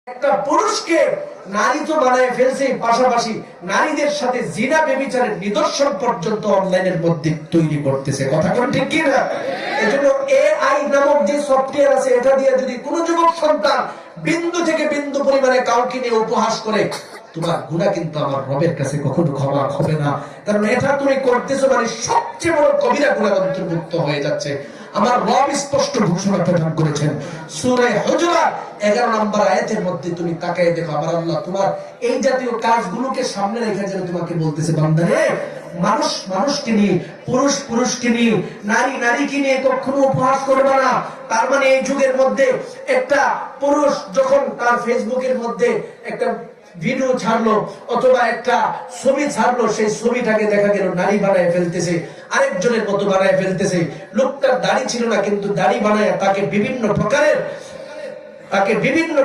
একটা পুরুষকে নারী তো বানায় ফেলছে, পাশাপাশি নারীদের সাথে জিনা ব্যভিচারের নিদর্শন পর্যন্ত অনলাইনের মধ্যে তৈরি করতেছে। কথা কোন ঠিক কি না? এজন্য এআই নামক যে সফটওয়্যার আছে, এটা দিয়ে যদি কোনো যুবক সন্তান বিন্দু থেকে বিন্দু পরিমাণে কাউকে নিয়ে উপহাস করে, তোমার গুনাহ কিন্তু আমার রবের কাছে কখনো ক্ষমা হবে না। কারণ এটা তুমি করতেছো মানে সবচেয়ে বড় কবিরা গুনাহ অন্তর্ভুক্ত হয়ে যাচ্ছে। আমার রব স্পষ্ট ঘোষণা প্রদান করেছেন সূরা হুজুরাত 11 নম্বর আয়াতের মধ্যে। তুমি তাকায় দেখো, আমার আল্লাহ তোমার এই জাতীয় কাজগুলোকে সামনে রেখে যেন তোমাকে বলতেছে, বান্দা রে, মানুষ মানুষকে নিয়ে, পুরুষ পুরুষকে নিয়ে, নারী নারীকে নিয়ে কখনো উপহাস করবে না। তার মানে এই যুগের মধ্যে একটা পুরুষ যখন তার ফেসবুকের মধ্যে একটা ভিডিও ছাড়লো অথবা একটা ছবি ছাড়লো, সেই ছবিটাকে দেখা গেল নারী বানায় ফেলতেছে, আরেকজনের মতো বানায় ফেলতেছে। লোকটার দাড়ি ছিল না, কিন্তু দাড়ি বানায় তাকে বিভিন্ন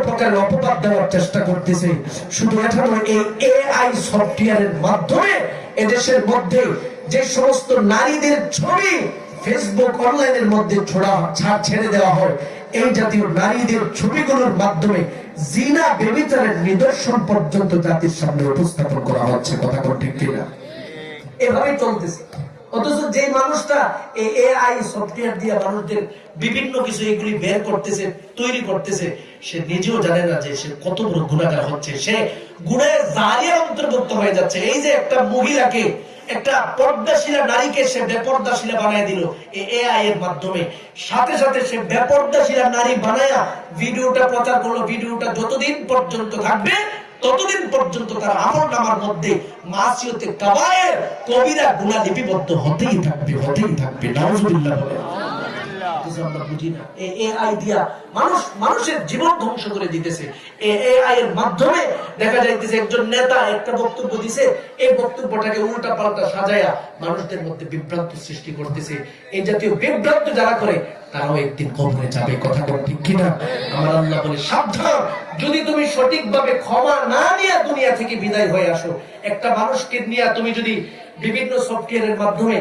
প্রকারের অপবাদ দেওয়ার চেষ্টা করতেছে। শুধু এটা নয়, এই এআই সফটওয়্যারের মাধ্যমে এদেশের মধ্যে যে সমস্ত নারীদের ছবি ফেসবুক অনলাইনের মধ্যে ছেড়ে দেওয়া হয়, এই জাতীয় নারীদের ছবিগুলোর মাধ্যমে জিনা ব্যভিচারের নিদর্শন পর্যন্ত জাতির সামনে উপস্থাপন করা হচ্ছে। কথা কোন ঠিক কিনা? এভাবেই চলতেছে। অথচ যে মানুষটা এই এআই সফটওয়্যার দিয়ে মানুষদের বিভিন্ন কিছু এগুলি বের করতেছে, তৈরি করতেছে, সে নিজেও জানে না যে সে কত বড় গুনাহগার হচ্ছে। সে গুনাহের জারিয়ার অন্তর্ভুক্ত হয়ে যাচ্ছে। এই যে একটা মহিলাকে, একটা পর্দাশীলা নারীকে সে বেপর্দাশীলা বানায় দিল এই এআই এর মাধ্যমে। সাথে সাথে সে বেপর্দাশীলা নারী বানায়া ভিডিওটা প্রচার করলো। ভিডিওটা যতদিন পর্যন্ত থাকবে ততদিন পর্যন্ত তার আমলনামার মধ্যে মাসিয়তে কাবায়ের কবিরা গুনাহ লিপিবদ্ধ হতেই থাকবে। নাউজুবিল্লাহ বলে। আমরা বুঝি না, এআই দিয়া মানুষের জীবন ধ্বংস করে দিতেছে। এআই এর মাধ্যমে দেখা যাইতেছে একজন নেতা একটা বক্তব্য দিছে, এই বক্তব্যটাকে উল্টা পাল্টা সাজায়া মানুষদের মধ্যে বিভ্রান্ত সৃষ্টি করতেছে। এই জাতীয় বিভ্রান্ত যারা করে তারাও একদিন কবরে যাবে। কথা কোন ঠিক কিনা? আমার আল্লাহ বলে, সাবধান, যদি তুমি সঠিকভাবে ক্ষমা না নিয়ে দুনিয়া থেকে বিদায় হয়ে আসো, একটা মানুষকে নিয়ে তুমি যদি বিভিন্ন সফটওয়্যারের মাধ্যমে